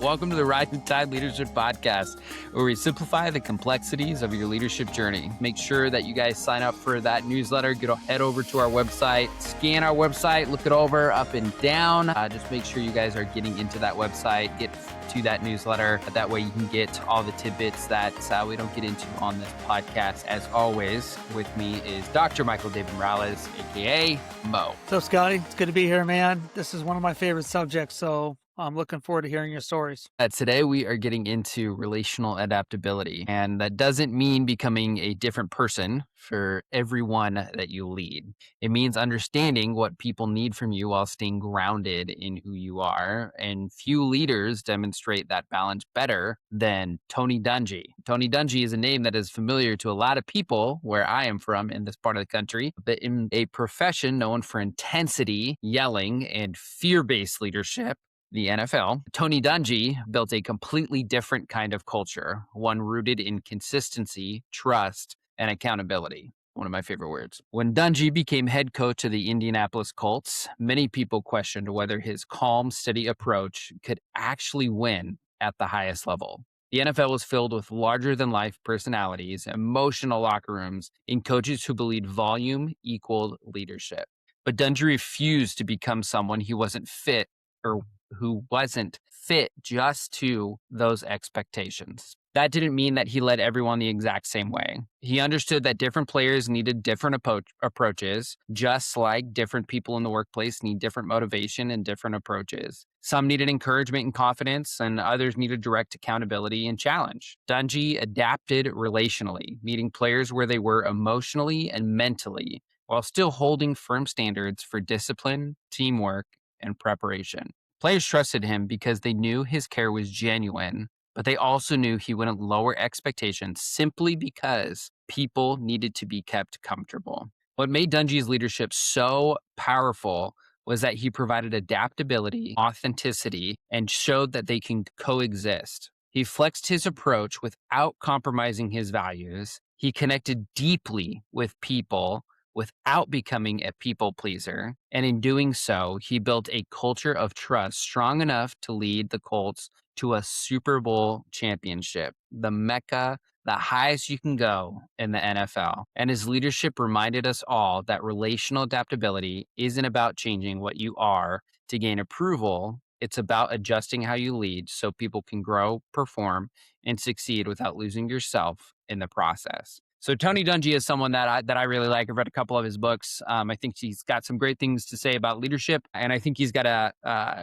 Welcome to the Rising Tide Leadership Podcast, where we simplify the complexities of your leadership journey. Make sure that you guys sign up for that newsletter. Head over to our website, scan our website, look it over up and down. Just make sure you guys are getting into that website, get to that newsletter. That way you can get all the tidbits that we don't get into on this podcast. As always, with me is Dr. Michael David Morales, aka Mo. So, Scotty, it's good to be here, man. This is one of my favorite subjects, so I'm looking forward to hearing your stories. Today, we are getting into relational adaptability, and that doesn't mean becoming a different person for everyone that you lead. It means understanding what people need from you while staying grounded in who you are, and few leaders demonstrate that balance better than Tony Dungy. Tony Dungy is a name that is familiar to a lot of people where I am from in this part of the country, but in a profession known for intensity, yelling, and fear-based leadership, the NFL, Tony Dungy built a completely different kind of culture, one rooted in consistency, trust, and accountability. One of my favorite words. When Dungy became head coach of the Indianapolis Colts, many people questioned whether his calm, steady approach could actually win at the highest level. The NFL was filled with larger-than-life personalities, emotional locker rooms, and coaches who believed volume equaled leadership. But Dungy refused to become someone he wasn't fit or who wasn't fit just to those expectations. That didn't mean that he led everyone the exact same way. He understood that different players needed different approaches, just like different people in the workplace need different motivation and different approaches. Some needed encouragement and confidence, and others needed direct accountability and challenge. Dungy adapted relationally, meeting players where they were emotionally and mentally, while still holding firm standards for discipline, teamwork, and preparation. Players trusted him because they knew his care was genuine, but they also knew he wouldn't lower expectations simply because people needed to be kept comfortable. What made Dungy's leadership so powerful was that he provided adaptability, authenticity, and showed that they can coexist. He flexed his approach without compromising his values. He connected deeply with people without becoming a people pleaser. And in doing so, he built a culture of trust strong enough to lead the Colts to a Super Bowl championship, the Mecca, the highest you can go in the NFL. And his leadership reminded us all that relational adaptability isn't about changing what you are to gain approval. It's about adjusting how you lead so people can grow, perform, and succeed without losing yourself in the process. So Tony Dungy is someone that I really like. I've read a couple of his books. I think he's got some great things to say about leadership. And I think he's got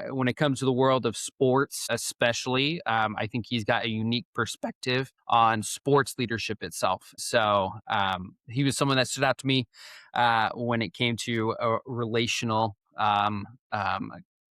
when it comes to the world of sports especially, I think he's got a unique perspective on sports leadership itself. So he was someone that stood out to me when it came to a relational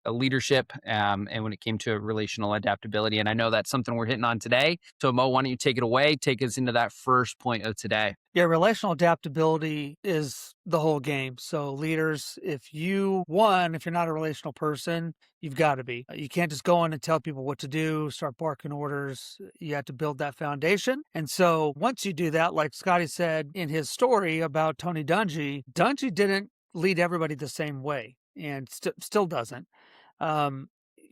leadership and when it came to relational adaptability. And I know that's something we're hitting on today. So Mo, why don't you take it away? Take us into that first point of today. Yeah, relational adaptability is the whole game. So leaders, if you're not a relational person, you've got to be. You can't just go in and tell people what to do, start barking orders. You have to build that foundation. And so once you do that, like Scotty said in his story about Tony Dungy, Dungy didn't lead everybody the same way and still doesn't.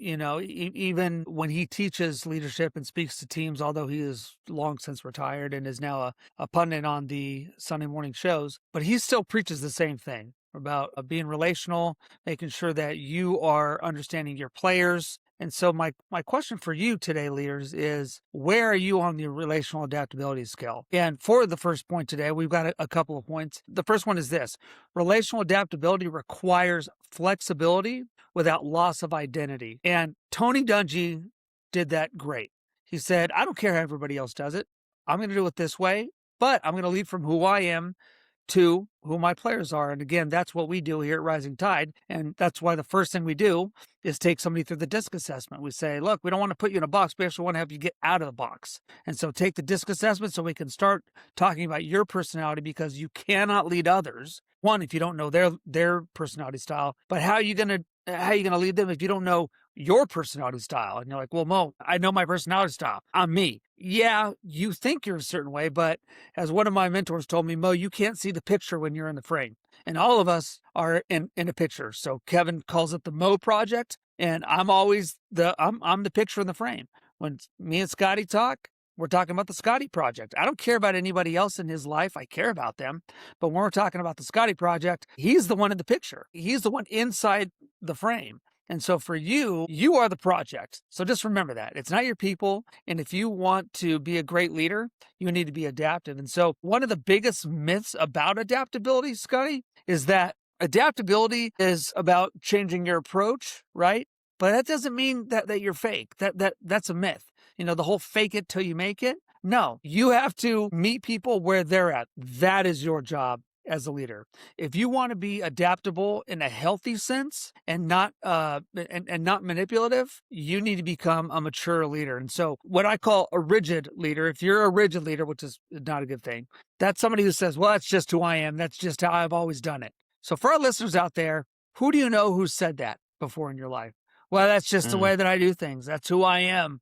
Even when he teaches leadership and speaks to teams, although he is long since retired and is now a pundit on the Sunday morning shows, but he still preaches the same thing about being relational, making sure that you are understanding your players. And so my question for you today, leaders, is where are you on the relational adaptability scale? And for the first point today, we've got a couple of points. The first one is this: relational adaptability requires flexibility without loss of identity. And Tony Dungy did that great. He said, I don't care how everybody else does it. I'm going to do it this way, but I'm going to lead from who I am to who my players are. And again, that's what we do here at Rising Tide. And that's why the first thing we do is take somebody through the DISC assessment. We say, look, we don't want to put you in a box. We actually want to help you get out of the box. And so take the DISC assessment so we can start talking about your personality, because you cannot lead others. One, if you don't know their personality style, but how are you going to lead them if you don't know your personality style. And you're like, well, Mo, I know my personality style. I'm me. Yeah, you think you're a certain way, but as one of my mentors told me, Mo, you can't see the picture when you're in the frame. And all of us are in a picture. So Kevin calls it the Mo project. And I'm always I'm the picture in the frame. When me and Scotty talk, we're talking about the Scotty project. I don't care about anybody else in his life. I care about them. But when we're talking about the Scotty project, he's the one in the picture. He's the one inside the frame. And so for you, you are the project. So just remember that. It's not your people. And if you want to be a great leader, you need to be adaptive. And so one of the biggest myths about adaptability, Scotty, is that adaptability is about changing your approach, right? But that doesn't mean that you're fake. That's a myth. The whole fake it till you make it. No, you have to meet people where they're at. That is your job as a leader. If you want to be adaptable in a healthy sense and not not manipulative, you need to become a mature leader. And so what I call a rigid leader, if you're a rigid leader, which is not a good thing, that's somebody who says, well, that's just who I am. That's just how I've always done it. So for our listeners out there, who do you know who said that before in your life? Well, that's just the way that I do things. That's who I am.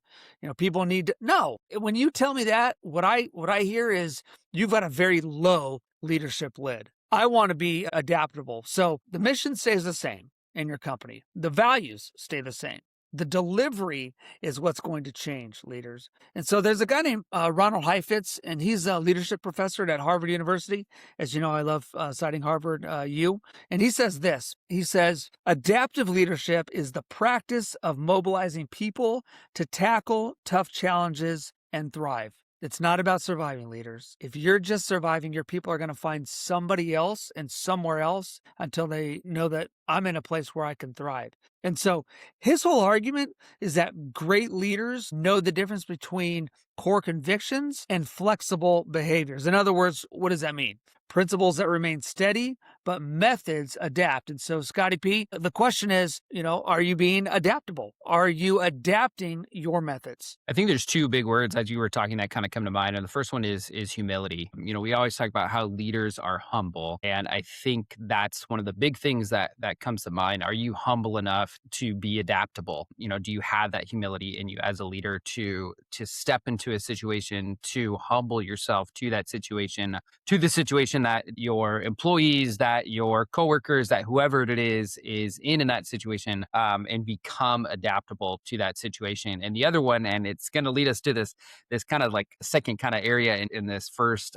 People need to no. When you tell me that, what I hear is you've got a very low leadership lid. I want to be adaptable. So the mission stays the same in your company. The values stay the same. The delivery is what's going to change leaders. And so there's a guy named Ronald Heifetz, and he's a leadership professor at Harvard University. As you know, I love citing Harvard U. And he says this. He says, adaptive leadership is the practice of mobilizing people to tackle tough challenges and thrive. It's not about surviving, leaders. If you're just surviving, your people are going to find somebody else and somewhere else until they know that I'm in a place where I can thrive. And so his whole argument is that great leaders know the difference between core convictions and flexible behaviors. In other words, what does that mean? Principles that remain steady, but methods adapt. And so, Scotty P, the question is, are you being adaptable? Are you adapting your methods? I think there's two big words as you were talking that kind of come to mind. And the first one is humility. We always talk about how leaders are humble. And I think that's one of the big things that comes to mind. Are you humble enough to be adaptable? Do you have that humility in you as a leader to step into a situation, to humble yourself to that situation, to the situation that your employees, that your coworkers, that whoever it is in that situation, and become adaptable to that situation. And the other one, and it's going to lead us to this kind of like second kind of area in this first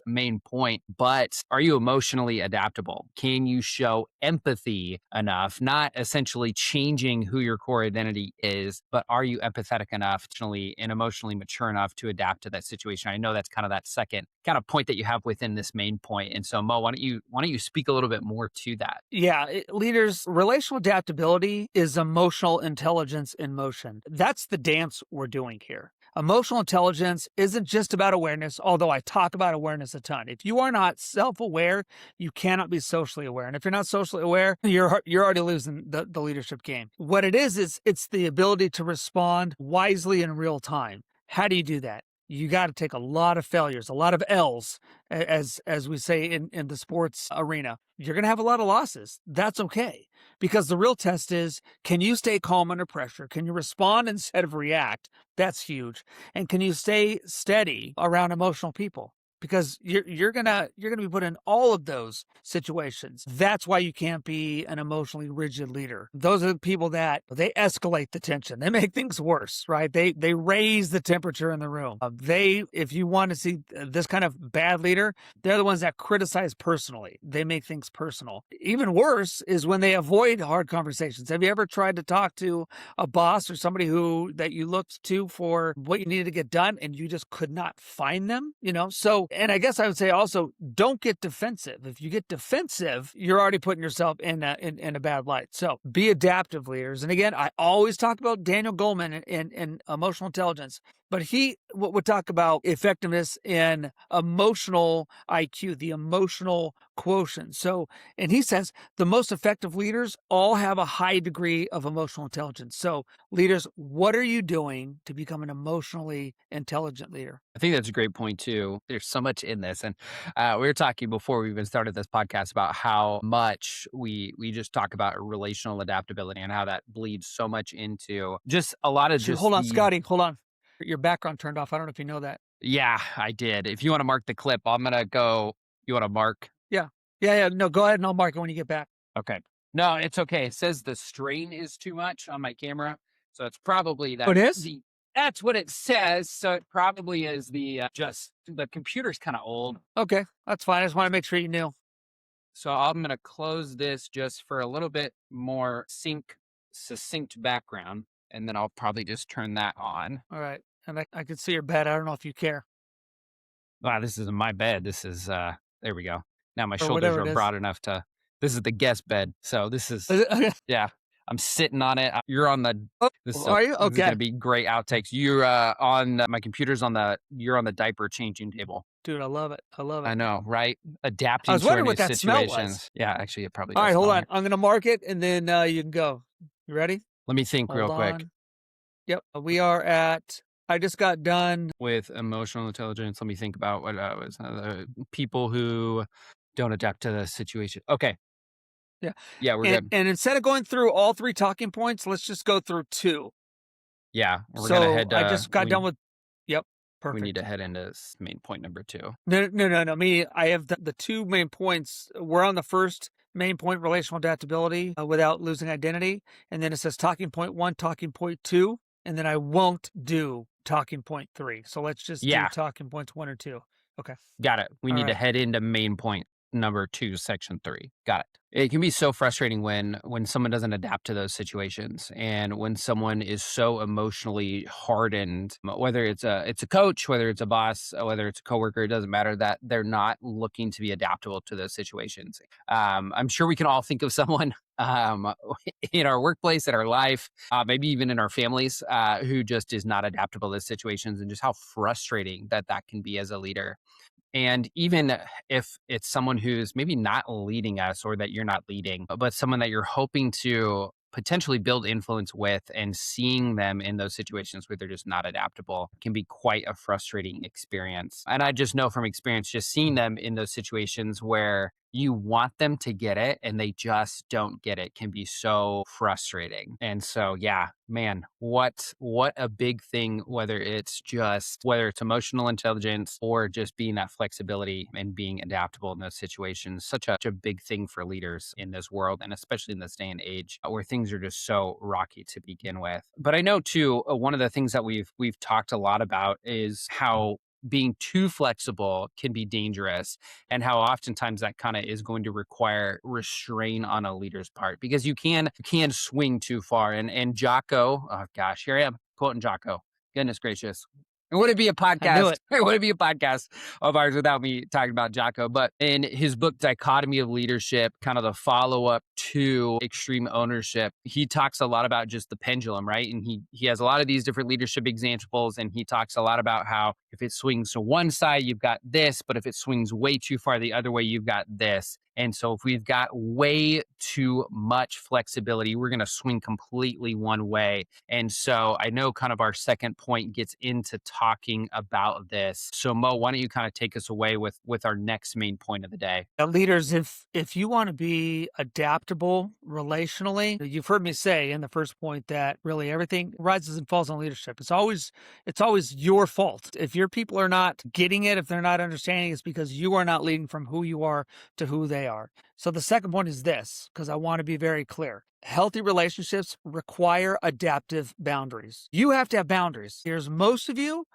main point. But are you emotionally adaptable? Can you show empathy enough? Not essentially changing who your core identity is, but are you empathetic enough, and emotionally mature enough to adapt to that situation? I know that's kind of that second kind of point that you have within this main point. And so, Mo, why don't you speak a little bit more to that? Yeah, leaders, relational adaptability is emotional intelligence in motion. That's the dance we're doing here. Emotional intelligence isn't just about awareness, although I talk about awareness a ton. If you are not self-aware, you cannot be socially aware. And if you're not socially aware, you're already losing the leadership game. What it is it's the ability to respond wisely in real time. How do you do that? You got to take a lot of failures, a lot of L's, as we say in the sports arena. You're going to have a lot of losses. That's okay. Because the real test is, can you stay calm under pressure? Can you respond instead of react? That's huge. And can you stay steady around emotional people? Because you're gonna be put in all of those situations. That's why you can't be an emotionally rigid leader. Those are the people that they escalate the tension. They make things worse, right? They raise the temperature in the room. If you want to see this kind of bad leader, they're the ones that criticize personally. They make things personal. Even worse is when they avoid hard conversations. Have you ever tried to talk to a boss or somebody that you looked to for what you needed to get done and you just could not find them? So. And I guess I would say also, don't get defensive. If you get defensive, you're already putting yourself in a bad light. So be adaptive, leaders. And again, I always talk about Daniel Goleman and emotional intelligence, but he would talk about effectiveness in emotional IQ, the emotional quotient. So, and he says the most effective leaders all have a high degree of emotional intelligence. So leaders, what are you doing to become an emotionally intelligent leader? I think that's a great point too. There's so much in this. And we were talking before we even started this podcast about how much we just talk about relational adaptability and how that bleeds so much into just a lot of Shoot, just hold on, the Scotty, hold on. Your background turned off. I don't know if you know that. yeah, I did. If you want to mark the clip, I'm gonna go. You want to mark? Yeah. Yeah, yeah. No, go ahead and I'll mark it when you get back. Okay. No, it's okay. It says the strain is too much on my camera, so it's probably Oh, that it is? the that's what it says. So it probably is the just the computer's kind of old. Okay, that's fine. I just want to make sure you knew. So I'm gonna close this just for a little bit more succinct background, and then I'll probably just turn that on. All right. And I can see your bed. I don't know if you care Wow, this isn't my bed. This is there we go. Now my or shoulders whatever are it is. broad enough to this is the guest bed. So this is Is it? Okay. yeah. I'm sitting on it. You're on the Oh, this so are you? this is Okay. gonna be great outtakes. You're on my computer's on the you're on the diaper changing table. Dude, I love it. I love I it. know, right? I Adapting was to our wondering new what that smell was. situations. Yeah, actually it probably All does right, hold smell on. here. I'm going to mark it and then you can go. You ready? Let me think Hold real quick. on. Yep. We are at, I just got done. With emotional intelligence, let me think about what was people who don't adapt to the situation. Okay. Yeah. Yeah, we're And, good. and instead of going through all three talking points, let's just go through two. Yeah, we're gonna So head I just got done with, yep. we need Perfect. to head into main point number 2. No, no, no, no. Me, I have the two main points. We're on the first main point, relational adaptability without losing identity. And then it says talking point one, talking point two. And then I won't do talking point three. So let's just do Yeah, talking points one or two. Okay. got it. We All need to right. head into main point number 2, section 3. Got it. It can be so frustrating when someone doesn't adapt to those situations and when someone is so emotionally hardened, whether it's a coach, whether it's a boss, whether it's a coworker, it doesn't matter that they're not looking to be adaptable to those situations. I'm sure we can all think of someone um, in our workplace, in our life, maybe even in our families, who just is not adaptable to those situations, and just how frustrating that can be as a leader. And even if it's someone who's maybe not leading us or that you're not leading, but someone that you're hoping to potentially build influence with and seeing them in those situations where they're just not adaptable can be quite a frustrating experience. And I just know from experience, just seeing them in those situations where you want them to get it and they just don't get it can be so frustrating. And so, yeah, man, what a big thing, whether it's emotional intelligence or just being that flexibility and being adaptable in those situations. Such a big thing for leaders in this world, and especially in this day and age where things are just so rocky to begin with. But I know too, one of the things that we've talked a lot about is how being too flexible can be dangerous, and how oftentimes that kind of is going to require restraint on a leader's part, because you can swing too far. And Jocko, oh gosh, here I am quoting Jocko. Goodness gracious. It wouldn't be a I knew podcast. it. It wouldn't be a podcast of ours without me talking about Jocko. But in his book, Dichotomy of Leadership, kind of the follow up to Extreme Ownership, he talks a lot about just the pendulum, right? And he has a lot of these different leadership examples. And he talks a lot about how if it swings to one side, you've got this. But if it swings way too far the other way, you've got this. And so if we've got way too much flexibility, we're going to swing completely one way. And so I know kind of our second point gets into talking about this. So Mo, why don't you kind of take us away with our next main point of the day? Leaders, if you want to be adaptable relationally, you've heard me say in the first point that really everything rises and falls on leadership. It's always your fault. If your people are not getting it, if they're not understanding, it's because you are not leading from who you are to who they are. So the second point is this, because I want to be very clear. Healthy relationships require adaptive boundaries. You have to have boundaries. Here's most of you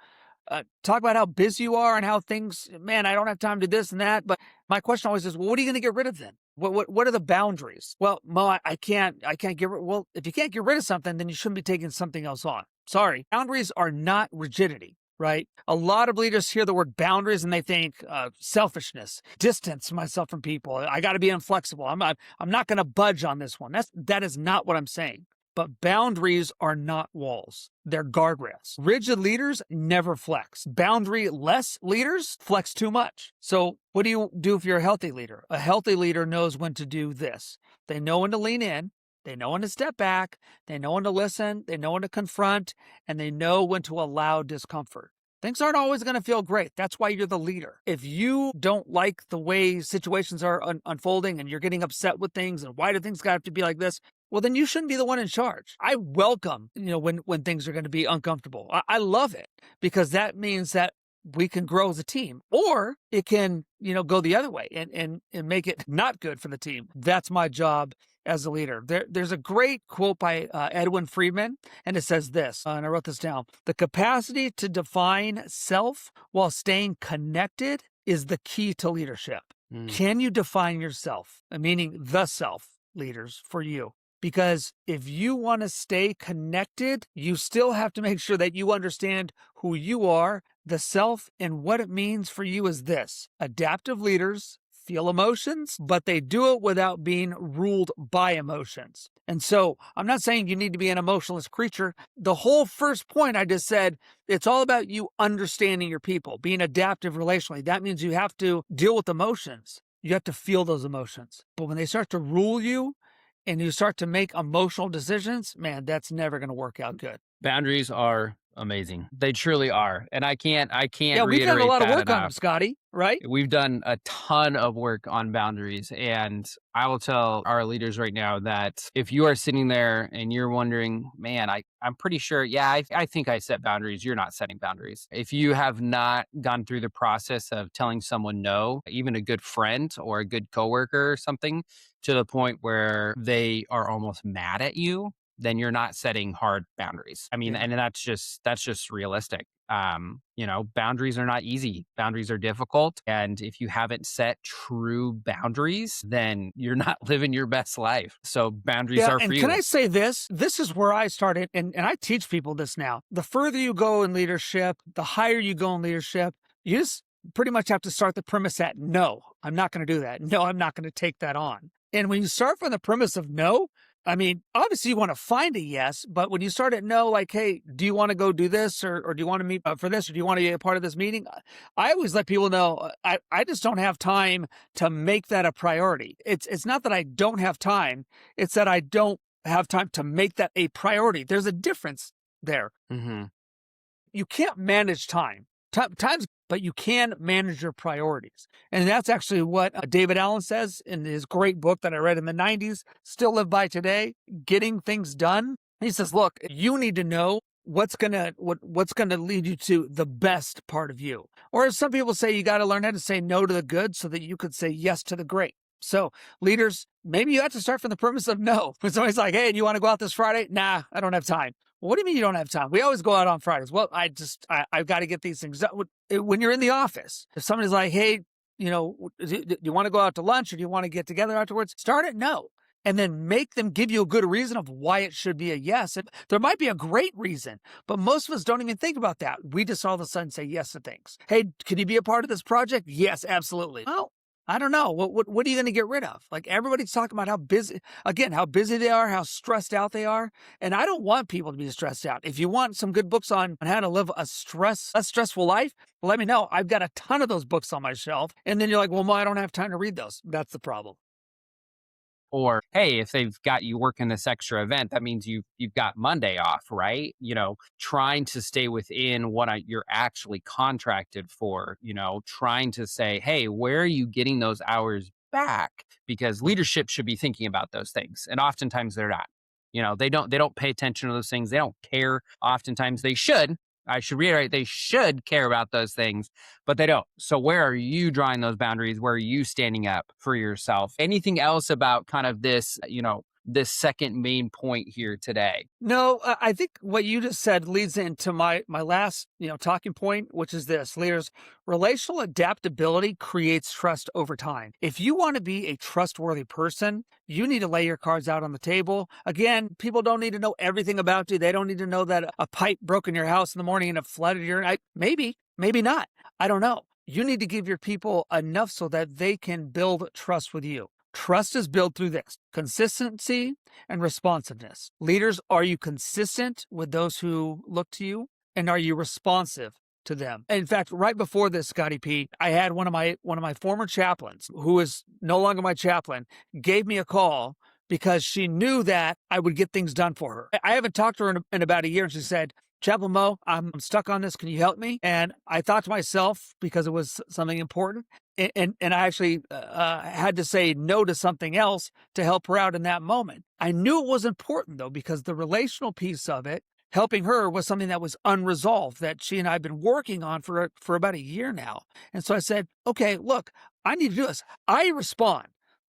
talk about how busy you are and how things, man, I don't have time to do this and that. But my question always is, well, what are you going to get rid of then? What are the boundaries? Well, Mo, I can't get rid. Well, if you can't get rid of something, then you shouldn't be taking something else on. Sorry. Boundaries are not rigidity, right? A lot of leaders hear the word boundaries and they think selfishness, distance myself from people. I got to be inflexible. I'm not going to budge on this one. That is not what I'm saying. But boundaries are not walls. They're guardrails. Rigid leaders never flex. Boundary-less leaders flex too much. So what do you do if you're a healthy leader? A healthy leader knows when to do this. They know when to lean in. They know when to step back. They know when to listen. They know when to confront. And they know when to allow discomfort. Things aren't always going to feel great. That's why you're the leader. If you don't like the way situations are unfolding and you're getting upset with things and why do things got to be like this, well, then you shouldn't be the one in charge. I welcome, when things are going to be uncomfortable. I love it because that means that we can grow as a team, or it can, go the other way and make it not good for the team. That's my job as a leader. There's a great quote by Edwin Friedman, and it says this, and I wrote this down: the capacity to define self while staying connected is the key to leadership. Can you define yourself? Meaning the self, leaders, for you. Because if you want to stay connected, you still have to make sure that you understand who you are, the self, and what it means for you is this: adaptive leaders feel emotions, but they do it without being ruled by emotions. And so I'm not saying you need to be an emotionless creature. The whole first point I just said, it's all about you understanding your people, being adaptive relationally. That means you have to deal with emotions. You have to feel those emotions. But when they start to rule you and you start to make emotional decisions, man, that's never going to work out good. Boundaries are amazing. They truly are. And I can't Yeah, we've done a reiterate lot of that work on them, enough. Scotty, right? We've done a ton of work on boundaries. And I will tell our leaders right now that if you are sitting there and you're wondering, man, I'm pretty sure, yeah, I think I set boundaries. You're not setting boundaries. If you have not gone through the process of telling someone no, even a good friend or a good coworker or something, to the point where they are almost mad at you, then you're not setting hard boundaries. I mean, Yeah. and that's just realistic. Boundaries are not easy. Boundaries are difficult. And if you haven't set true boundaries, then you're not living your best life. So boundaries Yeah, are for and can you. I say this? This is where I started, and I teach people this now. The further you go in leadership, the higher you go in leadership, you just pretty much have to start the premise at no, I'm not going to do that. No, I'm not going to take that on. And when you start from the premise of no, I mean, obviously you want to find a yes, but when you start at no, like, hey, do you want to go do this or do you want to meet for this or do you want to be a part of this meeting? I always let people know I just don't have time to make that a priority. It's not that I don't have time. It's that I don't have time to make that a priority. There's a difference there. Hmm. You can't manage time. Time's, but you can manage your priorities. And that's actually what David Allen says in his great book that I read in the 90s, still live by today, Getting Things Done. He says, look, you need to know what's gonna lead you to the best part of you. Or as some people say, you got to learn how to say no to the good so that you could say yes to the great. So leaders, maybe you have to start from the premise of no. When somebody's like, hey, do you want to go out this Friday? Nah, I don't have time. Well, what do you mean you don't have time? We always go out on Fridays. Well, I've got to get these things done. When you're in the office, if somebody's like, hey, do you want to go out to lunch or do you want to get together afterwards? Start at no. And then make them give you a good reason of why it should be a yes. There might be a great reason, but most of us don't even think about that. We just all of a sudden say yes to things. Hey, can you be a part of this project? Yes, absolutely. Well, I don't know. What are you going to get rid of? Like everybody's talking about how busy they are, how stressed out they are. And I don't want people to be stressed out. If you want some good books on how to live a less stressful life, let me know. I've got a ton of those books on my shelf. And then you're like, well, Mo, I don't have time to read those. That's the problem. Or hey, if they've got you working this extra event, that means you've got Monday off, right? Trying to stay within what you're actually contracted for. Trying to say, hey, where are you getting those hours back? Because leadership should be thinking about those things, and oftentimes they're not. They don't pay attention to those things. They don't care. Oftentimes they should. I should reiterate, they should care about those things, but they don't. So where are you drawing those boundaries? Where are you standing up for yourself? Anything else about kind of this second main point here today? No, I think what you just said leads into my last, talking point, which is this: leaders, relational adaptability creates trust over time. If you want to be a trustworthy person, you need to lay your cards out on the table. Again, people don't need to know everything about you. They don't need to know that a pipe broke in your house in the morning and it flooded your night. Maybe not. I don't know. You need to give your people enough so that they can build trust with you. Trust is built through this: consistency and responsiveness. Leaders, are you consistent with those who look to you? And are you responsive to them? In fact, right before this, Scotty P, I had one of my former chaplains, who is no longer my chaplain, gave me a call because she knew that I would get things done for her. I haven't talked to her in about a year, and she said, Chapel Mo, I'm stuck on this. Can you help me? And I thought to myself, because it was something important, and I actually had to say no to something else to help her out in that moment. I knew it was important, though, because the relational piece of it, helping her, was something that was unresolved that she and I have been working on for about a year now. And so I said, okay, look, I need to do this. I respond.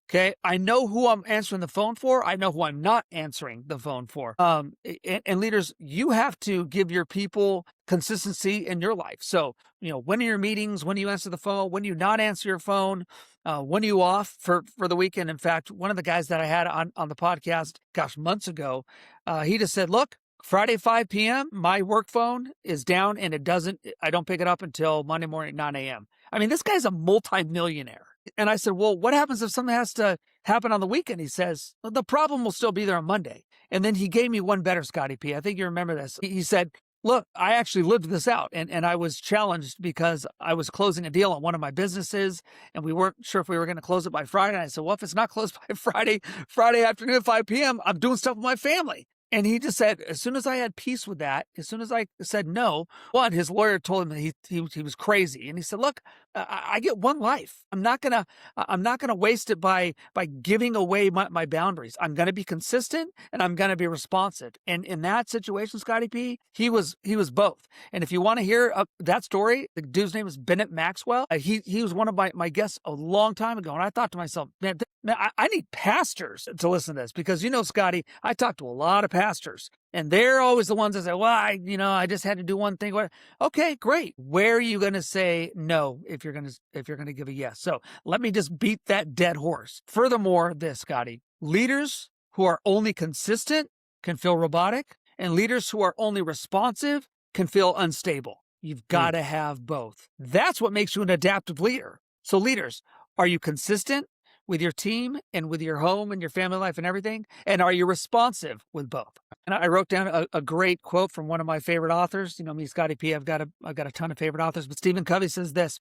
Okay. I know who I'm answering the phone for. I know who I'm not answering the phone for. And leaders, you have to give your people consistency in your life. So, when are your meetings? When do you answer the phone? When do you not answer your phone? When are you off for the weekend? In fact, one of the guys that I had on the podcast, months ago, he just said, look, Friday, 5 p.m., my work phone is down and I don't pick it up until Monday morning, 9 a.m. I mean, this guy's a multimillionaire. And I said, well, what happens if something has to happen on the weekend? He says, well, the problem will still be there on Monday. And then he gave me one better, Scotty P. I think you remember this. He said, look, I actually lived this out, and I was challenged because I was closing a deal on one of my businesses, and we weren't sure if we were going to close it by Friday. And I said, well, if it's not closed by Friday afternoon at 5 p.m., I'm doing stuff with my family. And he just said, as soon as I had peace with that, as soon as I said no, his lawyer told him that he was crazy. And he said, look, I get one life. I'm not gonna waste it by giving away my boundaries. I'm gonna be consistent and I'm gonna be responsive. And in that situation, Scotty P, he was both. And if you want to hear that story, the dude's name is Bennett Maxwell. He was one of my guests a long time ago. And I thought to myself, man, I need pastors to listen to this because, Scotty, I talk to a lot of pastors and they're always the ones that say, well, I just had to do one thing. Okay, great. Where are you going to say no if you're going to give a yes? So let me just beat that dead horse. Furthermore, Scotty, leaders who are only consistent can feel robotic, and leaders who are only responsive can feel unstable. You've got to have both. That's what makes you an adaptive leader. So leaders, are you consistent with your team and with your home and your family life and everything? And are you responsive with both? And I wrote down a great quote from one of my favorite authors. Me, Scotty P, I've got a ton of favorite authors, but Stephen Covey says this: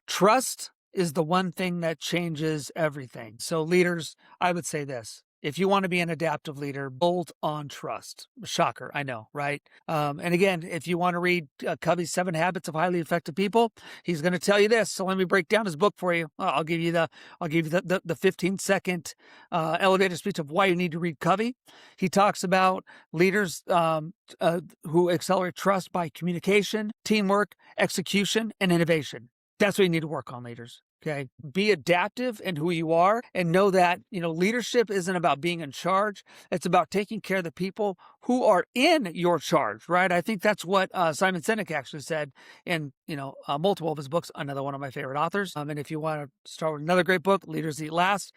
trust is the one thing that changes everything. So leaders, I would say this: if you want to be an adaptive leader, bolt on trust. Shocker, I know, right? And again, if you want to read Covey's 7 Habits of Highly Effective People, he's going to tell you this. So let me break down his book for you. I'll give you the 15-second elevator speech of why you need to read Covey. He talks about leaders who accelerate trust by communication, teamwork, execution, and innovation. That's what you need to work on, leaders. Okay. Be adaptive in who you are and know that, leadership isn't about being in charge. It's about taking care of the people who are in your charge, right? I think that's what Simon Sinek actually said in, multiple of his books, another one of my favorite authors. And if you want to start with another great book, Leaders Eat Last,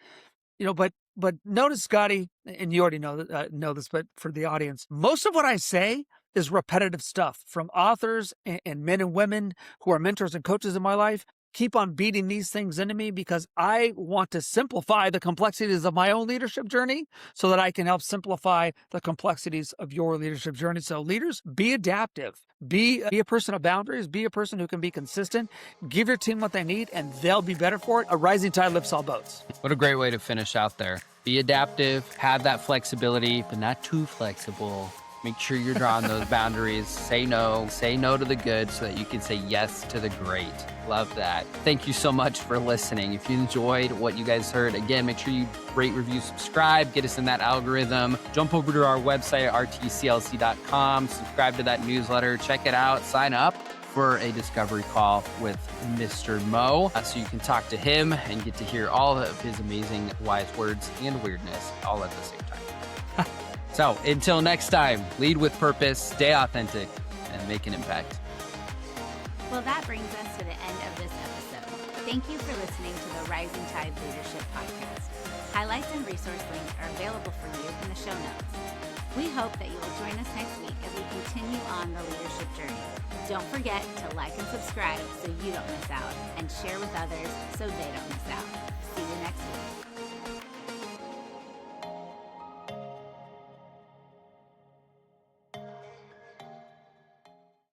but notice, Scotty, and you already know this, but for the audience, most of what I say is repetitive stuff from authors and men and women who are mentors and coaches in my life. Keep on beating these things into me because I want to simplify the complexities of my own leadership journey so that I can help simplify the complexities of your leadership journey. So leaders, be adaptive, be a person of boundaries, be a person who can be consistent, give your team what they need, and they'll be better for it. A rising tide lifts all boats. What a great way to finish out there. Be adaptive, have that flexibility, but not too flexible. Make sure you're drawing those boundaries. Say no to the good so that you can say yes to the great. Love that. Thank you so much for listening. If you enjoyed what you guys heard, again, make sure you rate, review, subscribe, get us in that algorithm. Jump over to our website at rtclc.com, subscribe to that newsletter, check it out, sign up for a discovery call with Mr. Mo so you can talk to him and get to hear all of his amazing wise words and weirdness all at the same time. So until next time, lead with purpose, stay authentic, and make an impact. Well, that brings us to the end of this episode. Thank you for listening to the Rising Tide Leadership Podcast. Highlights and resource links are available for you in the show notes. We hope that you will join us next week as we continue on the leadership journey. Don't forget to like and subscribe so you don't miss out, and share with others so they don't miss out. See you next week.